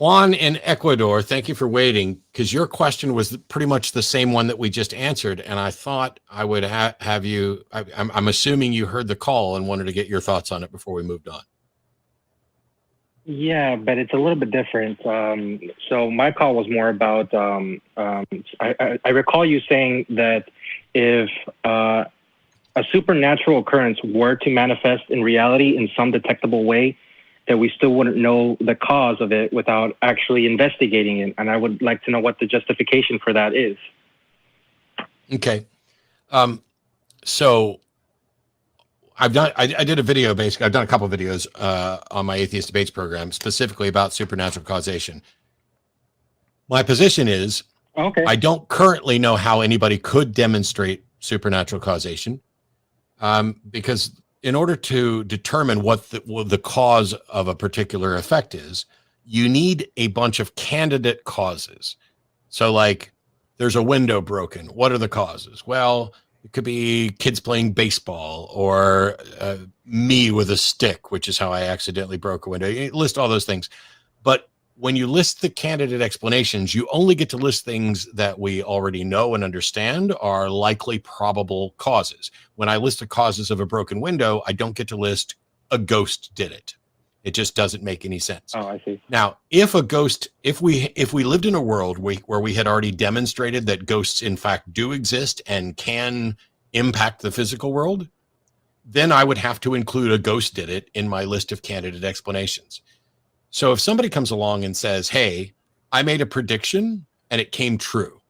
Juan in Ecuador, thank you for waiting, because your question was pretty much the same one that we just answered, and I thought I would have you. I'm assuming you heard the call and wanted to get your thoughts on it before we moved on. Yeah, but it's a little bit different. So my call was more about, I recall you saying that if a supernatural occurrence were to manifest in reality in some detectable way, that we still wouldn't know the cause of it without actually investigating it. And I would like to know what the justification for that is. Okay. So I did a video, basically. I've done a couple of videos on my Atheist Debates program, specifically about supernatural causation. My position is, okay, I don't currently know how anybody could demonstrate supernatural causation, because in order to determine what the cause of a particular effect is, you need a bunch of candidate causes. So like, there's a window broken. What are the causes? Well, it could be kids playing baseball, or me with a stick, which is how I accidentally broke a window. You list all those things. But when you list the candidate explanations, you only get to list things that we already know and understand are likely probable causes. When I list the causes of a broken window, I don't get to list a ghost did it. It just doesn't make any sense. Oh, I see. Now, if we lived in a world where we had already demonstrated that ghosts in fact do exist and can impact the physical world, then I would have to include a ghost did it in my list of candidate explanations. So if somebody comes along and says, hey, I made a prediction and it came true,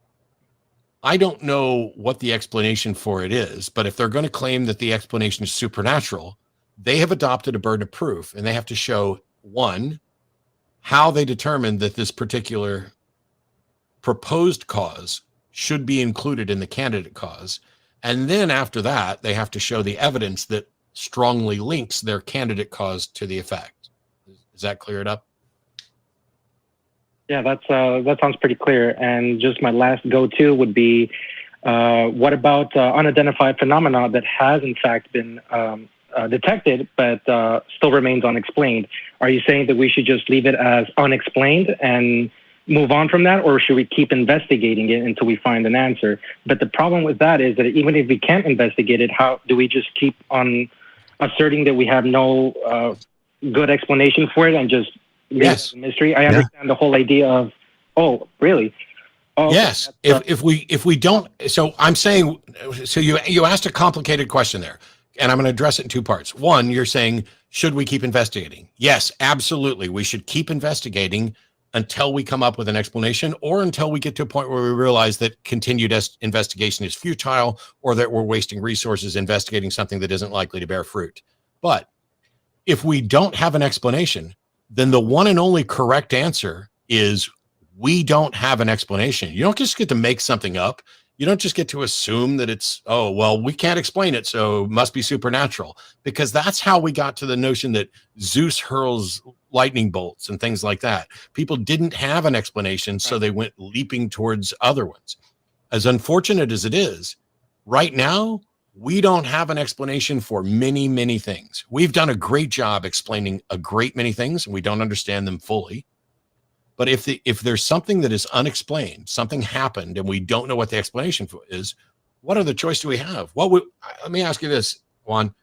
I don't know what the explanation for it is, but if they're going to claim that the explanation is supernatural, they have adopted a burden of proof, and they have to show, one, how they determined that this particular proposed cause should be included in the candidate cause. And then after that, they have to show the evidence that strongly links their candidate cause to the effect. Is that cleared up? Yeah, that sounds pretty clear. And just my last go-to would be, what about unidentified phenomena that has in fact been detected, but still remains unexplained? Are you saying that we should just leave it as unexplained and move on from that, or should we keep investigating it until we find an answer? But the problem with that is that even if we can't investigate it, how do we just keep on asserting that we have no good explanation for it and just yes, mystery? I understand the whole idea of, oh, really? Oh, yes. If we don't, so I'm saying, so you asked a complicated question there, and I'm going to address it in two parts. One, you're saying, should we keep investigating? Yes, absolutely. We should keep investigating until we come up with an explanation, or until we get to a point where we realize that continued investigation is futile, or that we're wasting resources investigating something that isn't likely to bear fruit. But if we don't have an explanation, then the one and only correct answer is we don't have an explanation. You don't just get to make something up. You don't just get to assume that it's, oh, well, we can't explain it, so it must be supernatural, because that's how we got to the notion that Zeus hurls lightning bolts and things like that. People didn't have an explanation, so they went leaping towards other ones. As unfortunate as it is, right now, we don't have an explanation for many, many things. We've done a great job explaining a great many things, and we don't understand them fully. But if there's something that is unexplained, something happened, and we don't know what the explanation for is, what other choice do we have? Let me ask you this, Juan.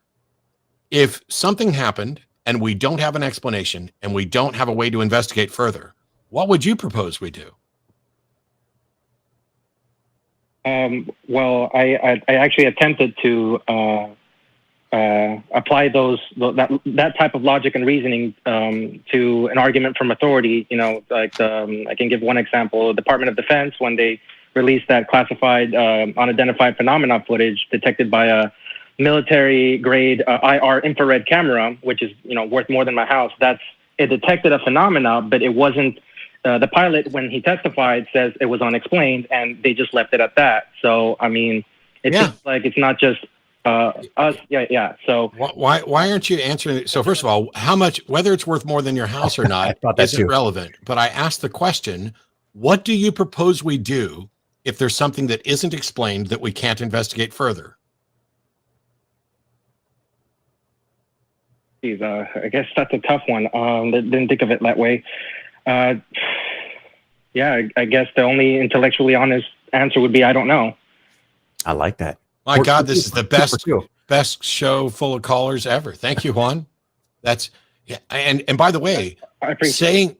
If something happened and we don't have an explanation and we don't have a way to investigate further, what would you propose we do? Well, I actually attempted to apply that type of logic and reasoning to an argument from authority. You know, like I can give one example: the Department of Defense, when they released that classified unidentified phenomena footage detected by a military-grade IR infrared camera, which is worth more than my house. It detected a phenomena, but it wasn't. The pilot, when he testified, says it was unexplained, and they just left it at that. So, I mean, it's just like it's not just us. Yeah. So why aren't you answering? So first of all, how much, whether it's worth more than your house or not, isn't relevant. But I asked the question: what do you propose we do if there's something that isn't explained that we can't investigate further? Geez, I guess that's a tough one. Didn't think of it that way. Uh, yeah, I guess the only intellectually honest answer would be I don't know. I like that. My God, this is the best show full of callers ever. Thank you, Juan. That's yeah. And by the way, saying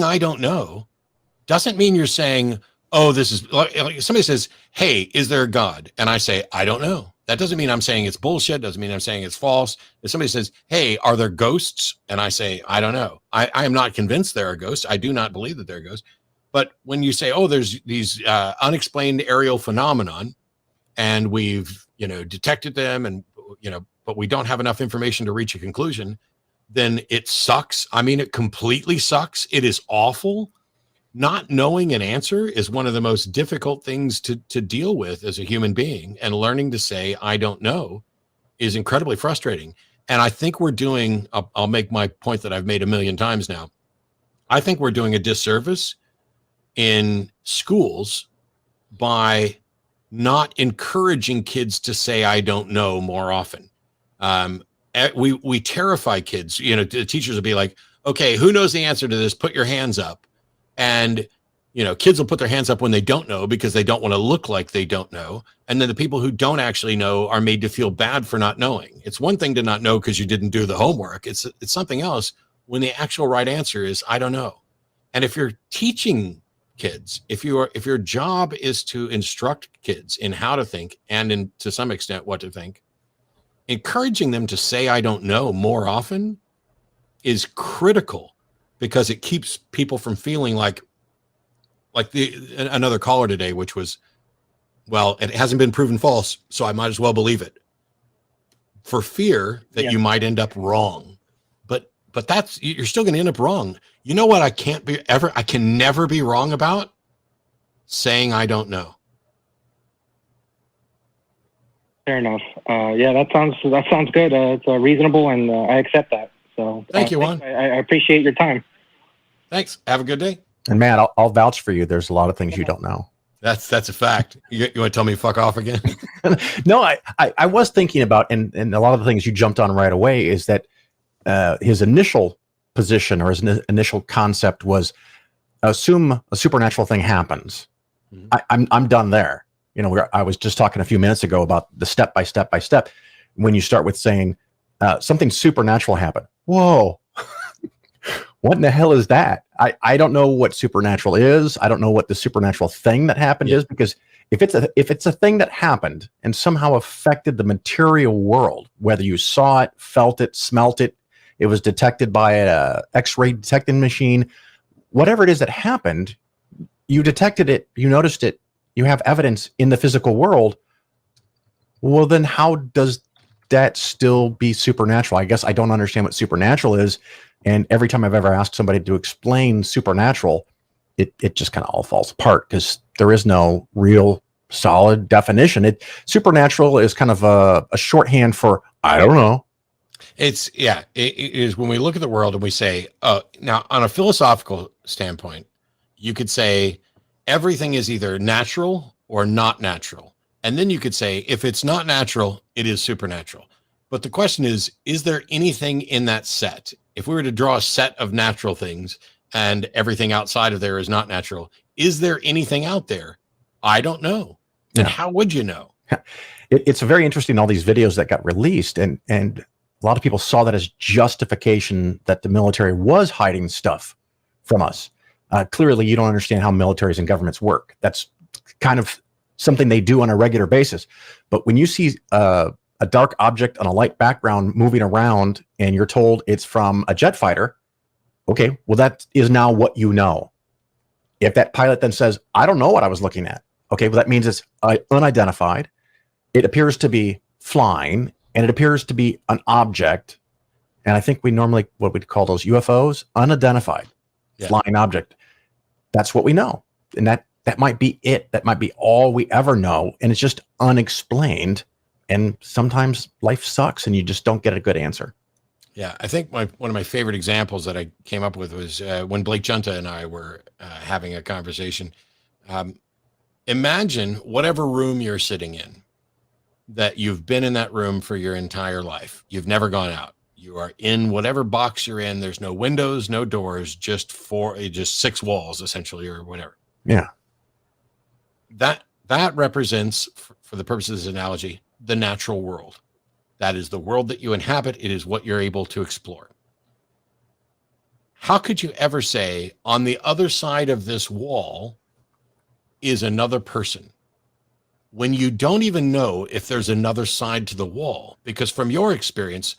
I don't know doesn't mean you're saying, oh, this is like somebody says, hey, is there a God? And I say, I don't know. That doesn't mean I'm saying it's bullshit. Doesn't mean I'm saying it's false. If somebody says, hey, are there ghosts? And I say, I don't know. I am not convinced there are ghosts. I do not believe that there are ghosts. But when you say, oh, there's these unexplained aerial phenomenon, and we've, detected them, and, but we don't have enough information to reach a conclusion, then it sucks. I mean, it completely sucks. It is awful. Not knowing an answer is one of the most difficult things to deal with as a human being, and learning to say, I don't know, is incredibly frustrating. And I think we're doing, I'll make my point that I've made a million times now. I think we're doing a disservice in schools by not encouraging kids to say, I don't know more often. We terrify kids. The teachers will be like, okay, who knows the answer to this? Put your hands up. And, kids will put their hands up when they don't know, because they don't want to look like they don't know. And then the people who don't actually know are made to feel bad for not knowing. It's one thing to not know because you didn't do the homework. It's something else when the actual right answer is, I don't know. And if you're teaching kids, if your job is to instruct kids in how to think, and to some extent what to think, encouraging them to say I don't know more often is critical, because it keeps people from feeling like another caller today, which was, well, it hasn't been proven false, so I might as well believe it, for fear that you might end up wrong. But that's, you're still going to end up wrong. You know what I can never be wrong about? Saying I don't know. Fair enough. That sounds good. It's reasonable, and I accept that. So thank you, Juan. I appreciate your time. Thanks. Have a good day. And Matt, I'll vouch for you. There's a lot of things you don't know. That's a fact. You want to tell me fuck off again? No, I was thinking about, and a lot of the things you jumped on right away is that his initial position, or his initial concept, was assume a supernatural thing happens. Mm-hmm. I'm done there. I was just talking a few minutes ago about the step by step. When you start with saying something supernatural happened. Whoa, what in the hell is that? I don't know what supernatural is. I don't know what the supernatural thing that happened is, because if it's a thing that happened and somehow affected the material world, whether you saw it, felt it, smelt it, it was detected by a X-ray detecting machine, whatever it is that happened, you detected it, you noticed it, you have evidence in the physical world. Well, then how does that still be supernatural? I guess I don't understand what supernatural is. And every time I've ever asked somebody to explain supernatural, it just kind of all falls apart, because there is no real solid definition. Supernatural is kind of a shorthand for I don't know. It is when we look at the world and we say, now on a philosophical standpoint, you could say everything is either natural or not natural. And then you could say, if it's not natural, it is supernatural. But the question is there anything in that set? If we were to draw a set of natural things and everything outside of there is not natural, is there anything out there? I don't know. And how would you know? It's very interesting, all these videos that got released, and a lot of people saw that as justification that the military was hiding stuff from us. Clearly, you don't understand how militaries and governments work. That's kind of something they do on a regular basis. But when you see a dark object on a light background moving around and you're told it's from a jet fighter, okay, well, that is now what you know. If that pilot then says, I don't know what I was looking at, okay, well, that means it's unidentified. It appears to be flying, and it appears to be an object. And I think we normally, what we'd call those UFOs, unidentified flying object. That's what we know. And that might be it. That might be all we ever know. And it's just unexplained. And sometimes life sucks and you just don't get a good answer. Yeah, I think one of my favorite examples that I came up with was when Blake Junta and I were having a conversation. Imagine whatever room you're sitting in, that you've been in that room for your entire life. You've never gone out. You are in whatever box you're in. There's no windows, no doors, just six walls essentially, or whatever. Yeah. That represents, for the purposes of this analogy, the natural world. That is the world that you inhabit. It is what you're able to explore. How could you ever say on the other side of this wall is another person when you don't even know if there's another side to the wall? Because from your experience,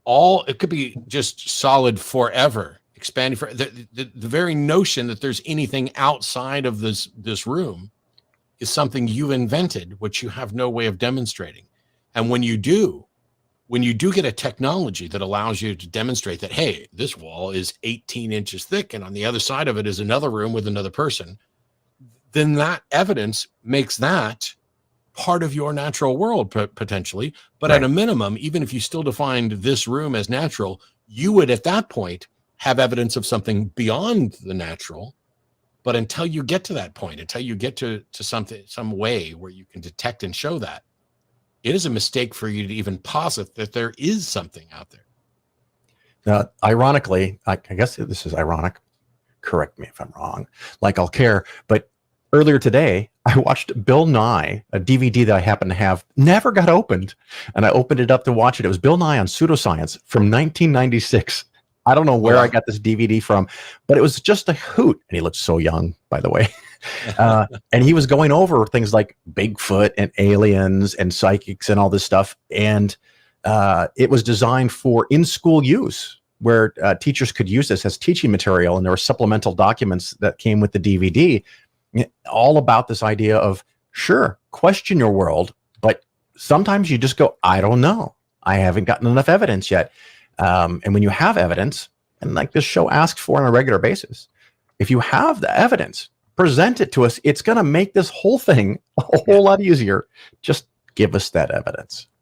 it could be just solid forever, expanding for the very notion that there's anything outside of this room is something you invented, which you have no way of demonstrating. And when you do get a technology that allows you to demonstrate that, hey, this wall is 18 inches thick and on the other side of it is another room with another person, then that evidence makes that part of your natural world potentially. But Right. At a minimum, even if you still defined this room as natural, you would at that point have evidence of something beyond the natural. But until you get to that point, until you get to some way where you can detect and show that, it is a mistake for you to even posit that there is something out there. Now, ironically, I guess this is ironic. Correct me if I'm wrong. Like I'll care. But earlier today, I watched Bill Nye, a DVD that I happen to have, never got opened. And I opened it up to watch it. It was Bill Nye on pseudoscience from 1996. I don't know where I got this DVD from, but it was just a hoot. And he looked so young, by the way. And he was going over things like Bigfoot and aliens and psychics and all this stuff. And it was designed for in-school use, where teachers could use this as teaching material. And there were supplemental documents that came with the DVD, all about this idea of, sure, question your world, but sometimes you just go, I don't know. I haven't gotten enough evidence yet. And when you have evidence, and like this show asks for on a regular basis, if you have the evidence, present it to us. It's going to make this whole thing a whole lot easier. Just give us that evidence.